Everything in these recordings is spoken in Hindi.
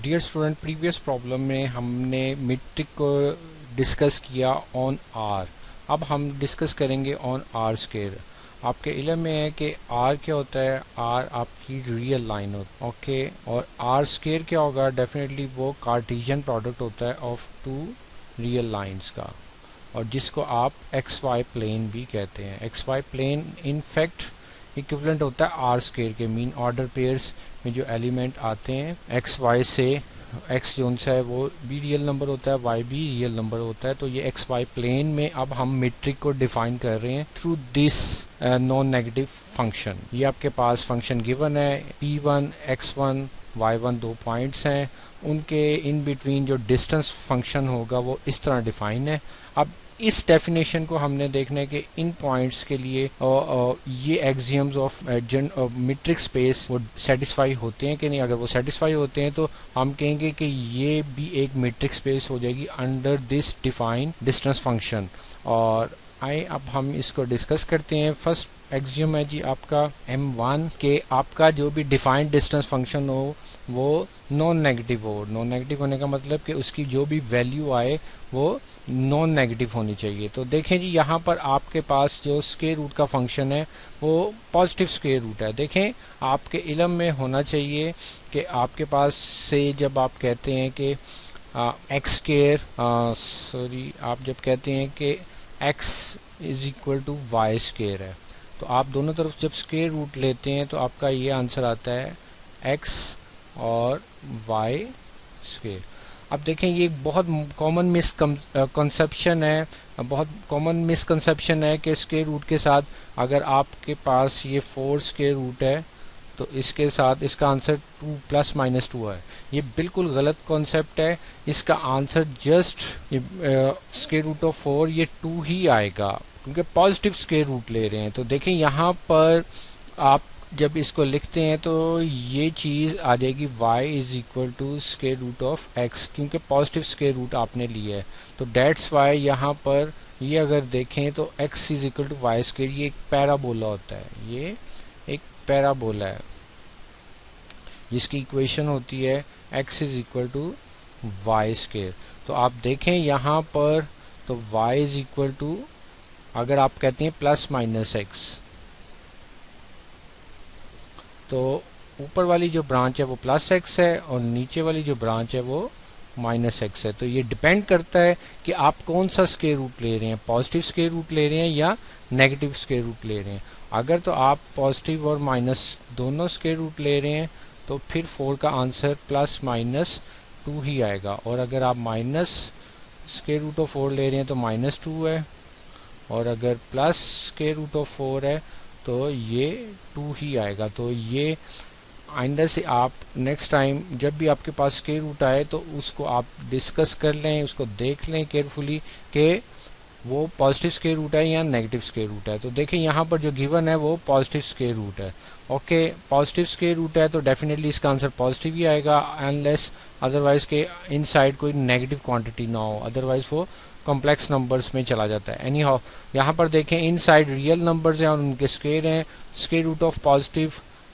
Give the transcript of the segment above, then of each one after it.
डियर स्टूडेंट, प्रीवियस प्रॉब्लम में हमने मीट्रिक को डिस्कस किया ऑन आर। अब हम डिस्कस करेंगे ऑन आर स्क्वायर। आपके इल्म में है कि आर क्या होता है। आर आपकी रियल लाइन होती है, ओके। और आर स्क्वायर क्या होगा? डेफिनेटली वो कार्टेशियन प्रोडक्ट होता है ऑफ टू रियल लाइंस का, और जिसको आप एक्स वाई प्लेन भी कहते हैं। X Y plane in fact equivalent होता है आर स्क्वायर के। मीन ऑर्डर पेयर्स में जो एलिमेंट आते हैं एक्स वाई से, एक्स जोन सा है वो भी रियल नंबर होता है, वाई भी रियल नंबर होता है। तो ये एक्स वाई प्लेन में अब हम मीट्रिक को डिफाइन कर रहे हैं through this non negative function. ये आपके पास फंक्शन गिवन है, p1 x1 y1 दो पॉइंट्स हैं, उनके इन बिटवीन जो डिस्टेंस फंक्शन होगा वो इस तरह डिफाइन है। अब इस डेफिनेशन को हमने देखना है कि इन पॉइंट्स के लिए ये एक्सियम्स ऑफ मीट्रिक स्पेस वो सेटिस्फाई होते हैं कि नहीं। अगर वो सेटिस्फाई होते हैं तो हम कहेंगे कि ये भी एक मीट्रिक स्पेस हो जाएगी under this define distance function. और आए अब हम इसको डिस्कस करते हैं। फर्स्ट एक्सियम है जी आपका m1 के आपका जो भी डिफाइंड डिस्टेंस फंक्शन हो वो नॉन नेगेटिव हो। नॉन नेगेटिव होने का मतलब कि उसकी जो भी वैल्यू आए वो नॉन नेगेटिव होनी चाहिए। तो देखें जी, यहाँ पर आपके पास जो स्क्वायर रूट का फंक्शन है वो पॉजिटिव स्क्वायर रूट है। देखें, आपके इल्म में होना चाहिए कि आपके पास से जब आप कहते हैं कि एक्स स्क्वायर आप जब कहते हैं कि x is equal to Y square है, तो आप दोनों तरफ जब स्क्वायर रूट लेते हैं तो आपका ये आंसर आता है x और y स्क्वायर। अब देखें, ये बहुत कॉमन मिसकंसेप्शन है, बहुत कॉमन मिसकंसेप्शन है कि स्क्वायर रूट के साथ अगर आपके पास ये 4 स्क्वायर रूट है तो इसके साथ इसका आंसर 2 प्लस माइनस 2 है। ये बिल्कुल गलत कॉन्सेप्ट है। इसका answer just square root of 4 ये 2 ही आएगा, क्योंकि पॉजिटिव स्क्वायर रूट ले रहे हैं। तो देखें, यहाँ पर आप जब इसको लिखते हैं तो ये चीज़ आ जाएगी y is equal to square root of x, क्योंकि पॉजिटिव स्क्वायर रूट आपने लिया है। तो डेट्स वाई यहाँ पर ये अगर देखें तो x is equal to Y square, ये एक पैराबोला होता है। ये एक पैराबोला है जिसकी इक्वेशन होती है x is equal to Y square. तो आप देखें यहाँ पर तो y इज इक्वल टू, अगर आप कहते हैं प्लस माइनस x, तो ऊपर वाली जो ब्रांच है वो प्लस x है और नीचे वाली जो ब्रांच है वो माइनस x है। तो ये डिपेंड करता है कि आप कौन सा स्क्वायर रूट ले रहे हैं, पॉजिटिव स्क्वायर रूट ले रहे हैं या नेगेटिव स्क्वायर रूट ले रहे हैं। अगर तो आप पॉजिटिव और माइनस दोनों स्क्वायर रूट ले रहे हैं तो फिर 4 का आंसर प्लस माइनस 2 ही आएगा, और अगर आप माइनस स्क्वायर रूट ऑफ 4 ले रहे हैं तो माइनस 2 है, और अगर प्लस स्क्वायर रूट ऑफ 4 है तो ये 2 ही आएगा। तो ये आइंदा से आप नेक्स्ट टाइम जब भी आपके पास स्क्वायर रूट आए तो उसको आप डिस्कस कर लें, उसको देख लें केयरफुली कि वो पॉजिटिव स्क्वायर रूट है या नेगेटिव स्क्वायर रूट है। तो देखें, यहाँ पर जो गिवन है वो पॉजिटिव स्क्वायर रूट है। ओके, पॉजिटिव स्क्वायर रूट है तो डेफिनेटली इसका आंसर पॉजिटिव ही आएगा, अनलेस अदरवाइज के इनसाइड कोई नेगेटिव क्वांटिटी ना हो, अदरवाइज वो कॉम्प्लेक्स नंबर्स में चला जाता है। एनी हाउ, यहाँ पर देखें इनसाइड रियल नंबर्स हैं और उनके स्क्वायर हैं। स्क्वायर रूट ऑफ पॉजिटिव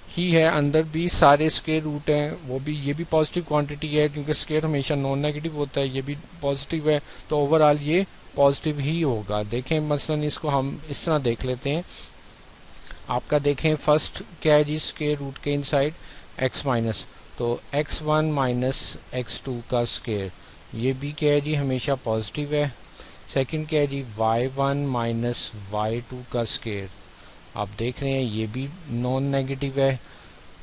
ही है, अंदर भी सारे स्क्वायर रूट हैं, वो भी ये भी पॉजिटिव क्वांटिटी है, क्योंकि स्क्वायर हमेशा नॉन नेगेटिव होता है, ये भी पॉजिटिव है, तो ओवरऑल ये पॉजिटिव ही होगा। देखें मसलन इसको हम इस तरह देख लेते हैं। आपका देखें फर्स्ट क्या है जी, स्क्वायर रूट के इनसाइड x माइनस, तो x1 माइनस x2 का स्क्वायर, ये भी क्या है जी, हमेशा पॉजिटिव है। सेकंड क्या है जी, y1 माइनस y2 का स्क्वायर, आप देख रहे हैं ये भी नॉन नेगेटिव है।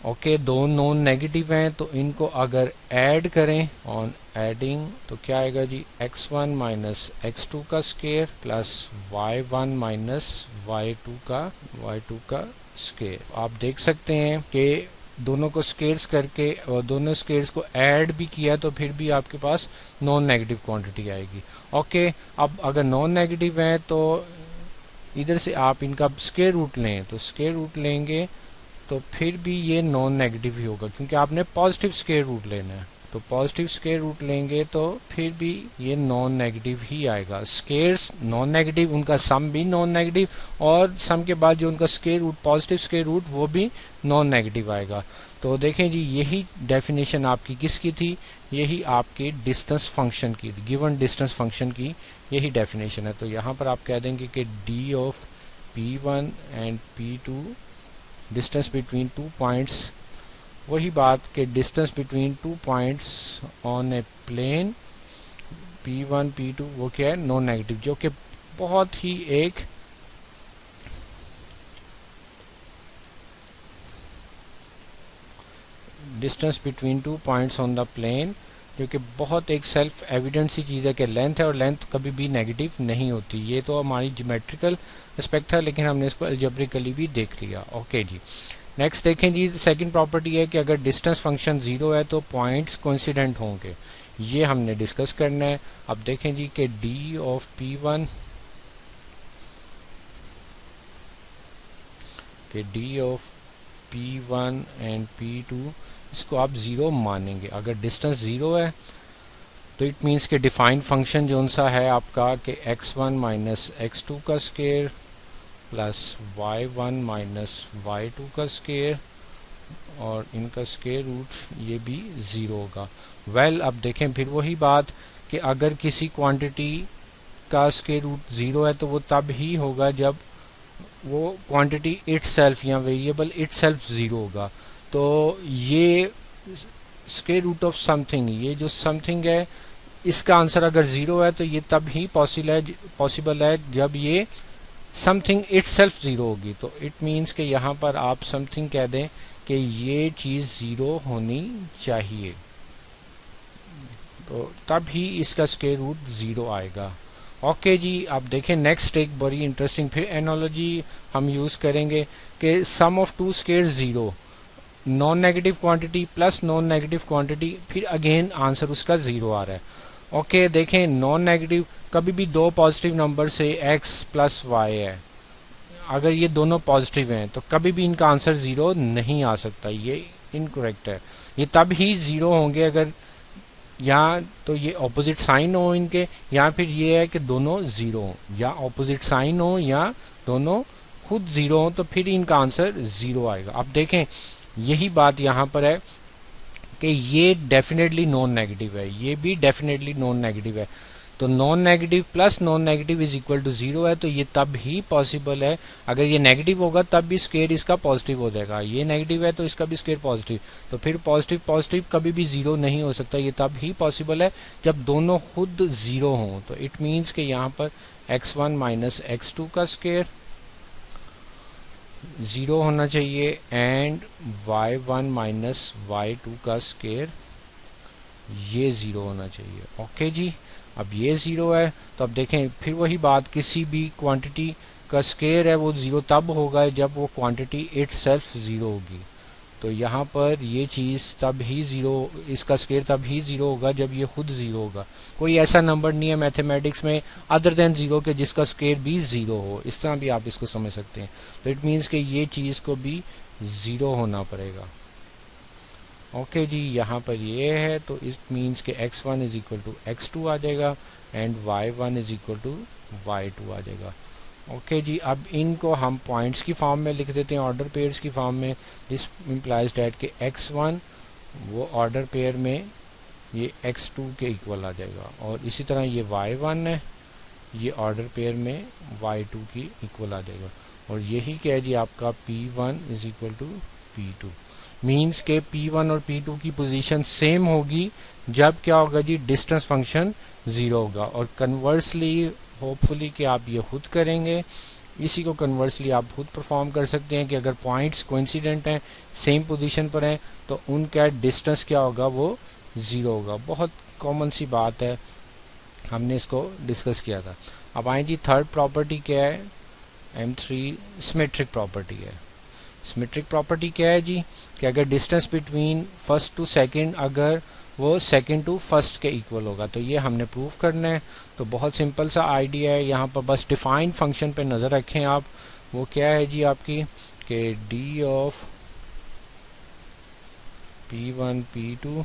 ओके, दो नॉन नेगेटिव हैं तो इनको अगर ऐड करें ऑन एडिंग तो क्या आएगा जी, x1 माइनस x2 का square plus y1 minus y2 का स्क्वायर। आप देख सकते हैं कि दोनों को स्क्वायर्स करके और दोनों स्क्वायर्स को ऐड भी किया तो फिर भी आपके पास नॉन नेगेटिव क्वांटिटी आएगी। ओके, अब अगर नॉन नेगेटिव है तो इधर से आप इनका स्क्वायर रूट लें, तो स्क्वायर रूट लेंगे तो फिर भी ये नॉन नेगेटिव ही होगा, क्योंकि आपने पॉजिटिव स्क्वायर रूट लेना है। तो पॉजिटिव स्क्वायर रूट लेंगे तो फिर भी ये नॉन नेगेटिव ही आएगा। स्क्वायर्स नॉन नेगेटिव, उनका सम भी नॉन नेगेटिव, और सम के बाद जो उनका square root positive square root वो भी नॉन नेगेटिव आएगा। तो देखें जी, यही डेफिनेशन आपकी किसकी थी, यही आपके डिस्टेंस फंक्शन की, गिवन डिस्टेंस फंक्शन की यही डेफिनेशन है। तो यहाँ पर आप कह देंगे कि d of P1 and P2, distance between two points, वही बात कि distance between two points on a plane P1 P2 वो क्या है, नॉन नेगेटिव, जो कि बहुत ही एक distance between two points on the plane, जो कि बहुत एक सेल्फ एविडेंट सी चीज़ है कि लेंथ है और लेंथ कभी भी नेगेटिव नहीं होती। ये तो हमारी ज्योमेट्रिकल एस्पेक्ट था, लेकिन हमने इसको अलजेब्रिकली भी देख लिया। ओके जी, नेक्स्ट देखें जी, सेकंड प्रॉपर्टी है कि अगर डिस्टेंस फंक्शन ज़ीरो है तो पॉइंट्स कोइंसिडेंट होंगे, ये हमने डिस्कस करना है। अब देखें जी कि डी ऑफ P1 के D of P1 and P2, इसको आप ज़ीरो मानेंगे। अगर डिस्टेंस ज़ीरो है तो इट मीन्स कि डिफाइंड फंक्शन जो सा है आपका कि x1 माइनस x2 का square plus y1 minus y2 का स्केयर और इनका स्केयर रूट ये भी ज़ीरो होगा। वेल, अब देखें फिर वही बात कि अगर किसी क्वांटिटी का स्केयर रूट ज़ीरो है तो वो तब ही होगा जब वो क्वांटिटी इटसेल्फ या वेरिएबल इटसेल्फ ज़ीरो होगा। तो ये स्क्वायर रूट ऑफ समथिंग, ये जो समथिंग है इसका आंसर अगर ज़ीरो है तो ये तब ही पॉसिबल है जब ये समथिंग इटसेल्फ ज़ीरो होगी। तो इट मीन्स कि यहाँ पर आप समथिंग कह दें कि ये चीज़ ज़ीरो होनी चाहिए, तो तब ही इसका स्क्वायर रूट ज़ीरो आएगा। ओके जी, आप देखें नेक्स्ट एक बड़ी इंटरेस्टिंग फिर एनालॉजी हम यूज़ करेंगे कि sum of two square zero, non negative quantity plus non negative quantity, फिर अगेन आंसर उसका ज़ीरो आ रहा है। ओके, देखें नॉन नेगेटिव कभी भी दो पॉजिटिव नंबर से x प्लस वाई है, अगर ये दोनों पॉजिटिव हैं तो कभी भी इनका आंसर ज़ीरो नहीं आ सकता, ये इनकरेक्ट है। ये तब ही ज़ीरो होंगे अगर या तो ये ऑपोजिट साइन हो इनके, या फिर ये है कि दोनों ज़ीरो हो, या ऑपोजिट साइन हो या दोनों खुद ज़ीरो हो, तो फिर इनका आंसर ज़ीरो आएगा। अब देखें यही बात यहाँ पर है कि ये डेफिनेटली नॉन नेगेटिव है, ये भी डेफिनेटली नॉन नेगेटिव है। तो non negative plus non negative is equal to zero है, तो ये तब ही पॉसिबल है। अगर ये नेगेटिव होगा तब भी स्क्वायर इसका पॉजिटिव हो जाएगा, ये नेगेटिव है तो इसका भी स्क्वायर पॉजिटिव, तो फिर पॉजिटिव पॉजिटिव कभी भी ज़ीरो नहीं हो सकता। ये तब ही पॉसिबल है जब दोनों खुद ज़ीरो हों। तो इट मीन्स कि यहाँ पर x1 माइनस x2 का स्क्वायर ज़ीरो होना चाहिए एंड y1 माइनस y2 का स्क्वायर ये ज़ीरो होना चाहिए। ओके जी, अब ये ज़ीरो है तो अब देखें फिर वही बात, किसी भी क्वांटिटी का स्क्वायर है वो ज़ीरो तब होगा जब वो क्वांटिटी इटसेल्फ ज़ीरो होगी। तो यहाँ पर ये चीज़ तब ही ज़ीरो, इसका स्क्वायर तब ही ज़ीरो होगा जब ये खुद ज़ीरो होगा। कोई ऐसा नंबर नहीं है मैथमेटिक्स में अदर देन ज़ीरो के जिसका स्क्वायर भी ज़ीरो हो, इस तरह भी आप इसको समझ सकते हैं। तो इट मीन्स कि ये चीज़ को भी ज़ीरो होना पड़ेगा। ओके जी, यहाँ पर ये है तो इस मीन्स के x1 is equal to x2 आ जाएगा and y1 is equal to y2 आ जाएगा। ओके जी, अब इनको हम पॉइंट्स की फॉर्म में लिख देते हैं, ऑर्डर पेयर्स की फॉर्म में। दिस इम्प्लाइज डैट के x1 वो ऑर्डर पेयर में ये x2 के इक्वल आ जाएगा, और इसी तरह ये y1 है, ये ऑर्डर पेयर में y2 की इक्वल आ जाएगा। और यही क्या है जी आपका P1 is equal to P2, means के P1 और P2 की पोजीशन सेम होगी जब क्या होगा जी डिस्टेंस फंक्शन ज़ीरो होगा। और कन्वर्सली होपफुली कि आप ये खुद करेंगे, इसी को कन्वर्सली आप खुद परफॉर्म कर सकते हैं कि अगर पॉइंट्स कोइंसिडेंट हैं, सेम पोजीशन पर हैं, तो उनका डिस्टेंस क्या होगा, वो ज़ीरो होगा। बहुत कॉमन सी बात है, हमने इसको डिस्कस किया था। अब आए जी थर्ड प्रॉपर्टी क्या है, M3 सिमेट्रिक प्रॉपर्टी है। सिमेट्रिक प्रॉपर्टी क्या है जी कि अगर distance between first to second अगर वो सेकंड टू फर्स्ट के इक्वल होगा, तो ये हमने प्रूफ करना है। तो बहुत सिंपल सा आइडिया है, यहाँ पर बस डिफाइंड फंक्शन पे नज़र रखें आप। वो क्या है जी आपकी कि डी ऑफ P1 P2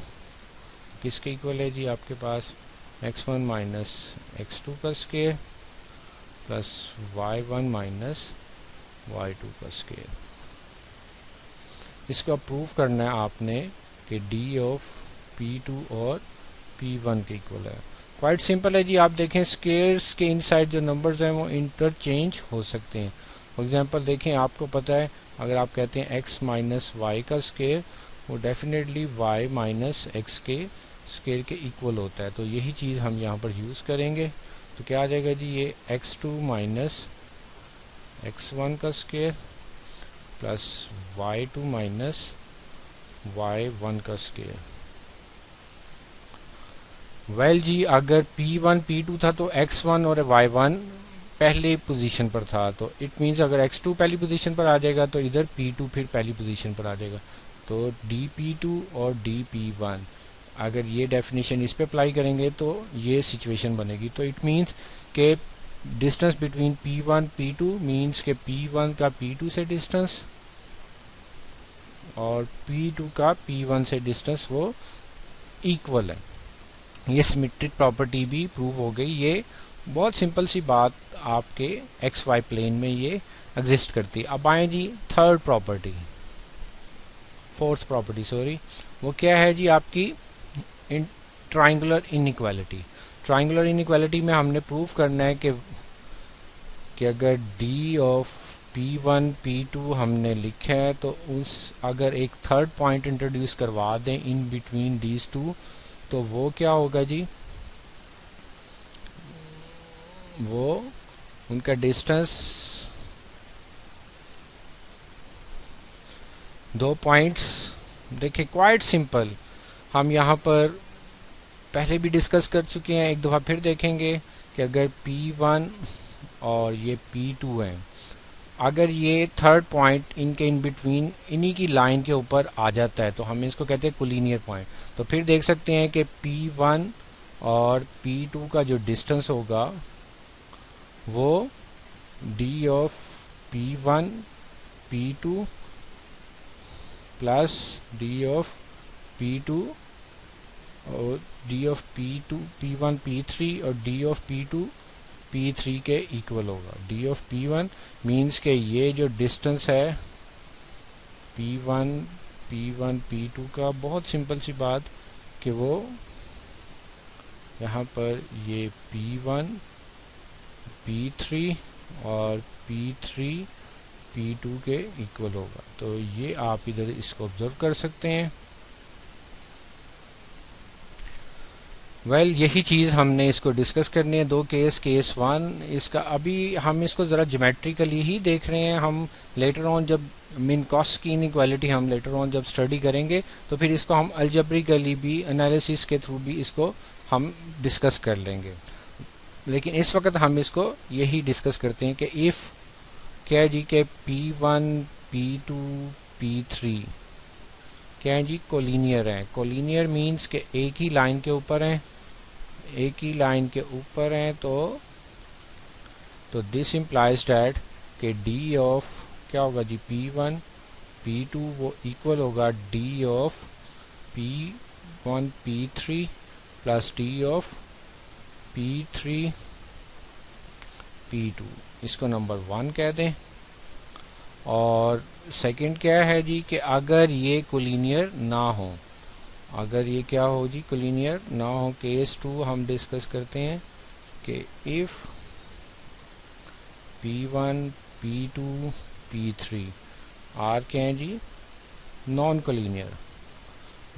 किसके इक्वल है जी आपके पास x1 माइनस x2 का square plus y1 minus y2 का स्क्वायर। इसको प्रूव करना है आपने कि डी ऑफ P2 और P1 के इक्वल है। क्वाइट सिंपल है जी। आप देखें स्केयर्स के इनसाइड जो नंबर्स हैं वो इंटरचेंज हो सकते हैं। फॉर एग्जांपल देखें, आपको पता है अगर आप कहते हैं x माइनस वाई का स्केयर, वो डेफिनेटली y माइनस एक्स के स्केयर के इक्वल होता है। तो यही चीज़ हम यहाँ पर यूज़ करेंगे। तो क्या आ जाएगा जी, ये x2 माइनस x1 का square plus y2 minus y1 का स्केयर। वेल जी, अगर P1 P2 था तो x1 और y1 पहले पोजीशन पर था, तो इट मीन्स अगर x2 पहली पोजीशन पर आ जाएगा तो इधर P2 फिर पहली पोजीशन पर आ जाएगा। तो dP2 और dP1, अगर ये डेफिनेशन इस पे अप्लाई करेंगे तो ये सिचुएशन बनेगी। तो इट मीन्स के distance between P1 P2 means के P1 का P2 से डिस्टेंस और P2 का P1 से डिस्टेंस वो इक्वल है। ये सिमेट्रिक प्रॉपर्टी भी प्रूव हो गई। ये बहुत सिंपल सी बात आपके एक्स वाई प्लेन में ये एग्जिस्ट करती है। अब आए जी फोर्थ प्रॉपर्टी सॉरी, वो क्या है जी, आपकी ट्राइंगुलर इनइक्वालिटी। ट्राइंगुलर इनइक्वालिटी में हमने प्रूव करना है कि अगर डी ऑफ P1 P2 हमने लिखा है तो उस अगर एक थर्ड पॉइंट इंट्रोड्यूस करवा दें इन बिटवीन दीज टू, तो वो क्या होगा जी, वो उनका डिस्टेंस दो पॉइंट्स। देखिए क्वाइट सिंपल, हम यहाँ पर पहले भी डिस्कस कर चुके हैं, एक दफ़ा फिर देखेंगे कि अगर P1 और ये P2 है, अगर ये थर्ड पॉइंट इनके इन बिटवीन इन्हीं की लाइन के ऊपर आ जाता है तो हम इसको कहते हैं कोलिनियर पॉइंट। तो फिर देख सकते हैं कि P1 और P2 का जो डिस्टेंस होगा वो d of P1 P2 plus d of P2 और d of P2 P1 P3 और d ऑफ P2 P3 के इक्वल होगा। d ऑफ P1 मीन्स के ये जो डिस्टेंस है P1 P2 का, बहुत सिंपल सी बात कि वो यहाँ पर ये P1 P3 और P3 P2 के इक्वल होगा। तो ये आप इधर इसको ऑब्जर्व कर सकते हैं। वेल यही चीज़ हमने इसको डिस्कस करनी है। दो केस वन, इसका अभी हम इसको ज़रा ज्योमेट्रिकली ही देख रहे हैं। हम लेटर ऑन जब मिन कॉस्ट की इनइक्वालिटी हम लेटर ऑन जब स्टडी करेंगे तो फिर इसको हम अलजेब्रिकली भी एनालिसिस के थ्रू भी इसको हम डिस्कस कर लेंगे। लेकिन इस वक्त हम इसको यही डिस्कस करते हैं कि इफ़ क्या है जी के P1 P2 P3 क्या है जी, कोलिनियर है। कोलिनियर मीन्स के एक ही लाइन के ऊपर हैं, एक ही लाइन के ऊपर हैं। तो दिस इम्प्लाइज डैट कि डी ऑफ क्या होगा जी, P1 P2 वो इक्वल होगा D of P1 P3 plus D of P3 P2। इसको नंबर 1 कह दें। और सेकंड क्या है जी कि अगर ये कोलिनियर ना हो, अगर ये क्या हो जी, कोलिनियर ना हो, केस 2 हम डिस्कस करते हैं कि if P1 P2 P3 are क्या है जी, नॉन कोलिनियर।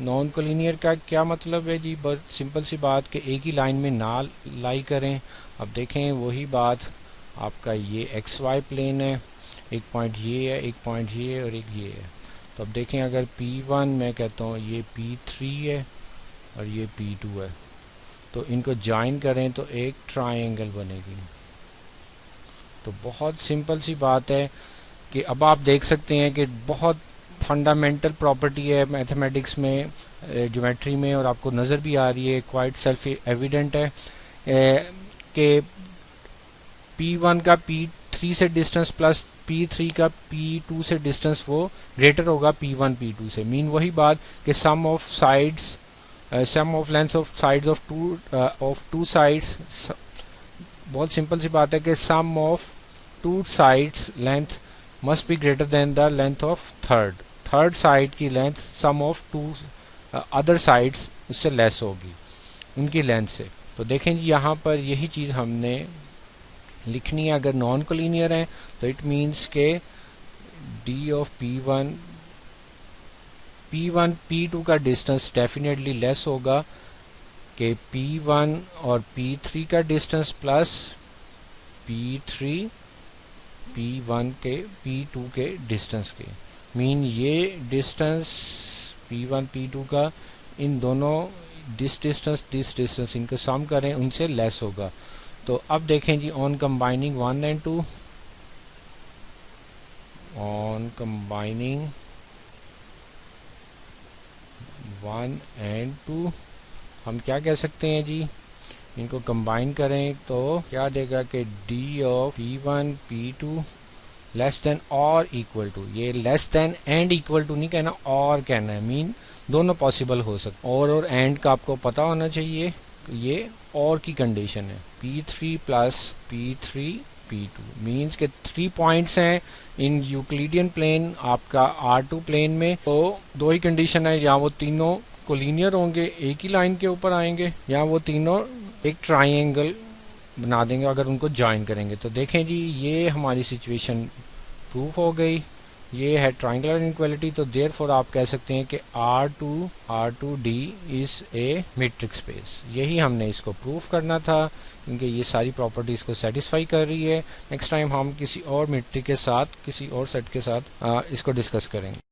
नॉन कोलिनियर का क्या मतलब है जी, बहुत सिंपल सी बात कि एक ही लाइन में ना लाई करें। अब देखें वही बात, आपका ये एक्स वाई प्लेन है, एक पॉइंट ये है, एक पॉइंट ये है और एक ये है। तो अब देखें अगर P1 मैं कहता हूँ ये P3 है और ये P2 है, तो इनको ज्वाइन करें तो एक ट्रायंगल बनेगी। तो बहुत सिंपल सी बात है कि अब आप देख सकते हैं कि बहुत फंडामेंटल प्रॉपर्टी है मैथमेटिक्स में, ज्योमेट्री में, और आपको नज़र भी आ रही है, क्वाइट सेल्फ एविडेंट है कि P1 का P3 से डिस्टेंस प्लस P3 का P2 से डिस्टेंस वो ग्रेटर होगा P1 P2 से। मीन वही बात कि sum of sides, sum of length of sides of two sides, बहुत सिंपल सी बात है कि sum of two sides length must be greater than the length of third side की length sum of two other sides उससे लेस होगी उनकी लेंथ से। तो देखें जी यहाँ पर यही चीज़ हमने लिखनी है। अगर नॉन कोलिनियर है तो इट मीन्स के डी ऑफ P1 P2 का डिस्टेंस डेफिनेटली लेस होगा कि P1 और P3 का डिस्टेंस प्लस P3 P1 के P2 के डिस्टेंस के। मीन ये डिस्टेंस P1 P2 का इन दोनों दिस डिस्टेंस इनको सम करें उनसे लेस होगा। तो अब देखें जी on combining 1 and 2, on combining 1 and 2 हम क्या कह सकते हैं जी, इनको कंबाइन करें तो क्या देगा कि d of P1 P2 less than और इक्वल टू, ये less than and equal to नहीं कहना और कहना है, मीन दोनों पॉसिबल हो सकते और एंड का आपको पता होना चाहिए। ये और की कंडीशन है P3 plus P3 P2 means के 3 पॉइंट्स हैं इन यूक्लिडियन प्लेन आपका R2 प्लेन में। तो दो ही कंडीशन है, या वो तीनों कोलिनियर होंगे एक ही लाइन के ऊपर आएंगे, या वो तीनों एक ट्राइंगल बना देंगे अगर उनको ज्वाइन करेंगे। तो देखें जी ये हमारी सिचुएशन प्रूफ हो गई, ये है ट्राइंगुलर इनइक्वालिटी। तो देयरफॉर आप कह सकते हैं कि R2D is a matrix space. यही हमने इसको प्रूफ करना था क्योंकि ये सारी प्रॉपर्टीज़ को सेटिस्फाई कर रही है। नेक्स्ट टाइम हम किसी और मैट्रिक के साथ, किसी और सेट के साथ इसको डिस्कस करेंगे।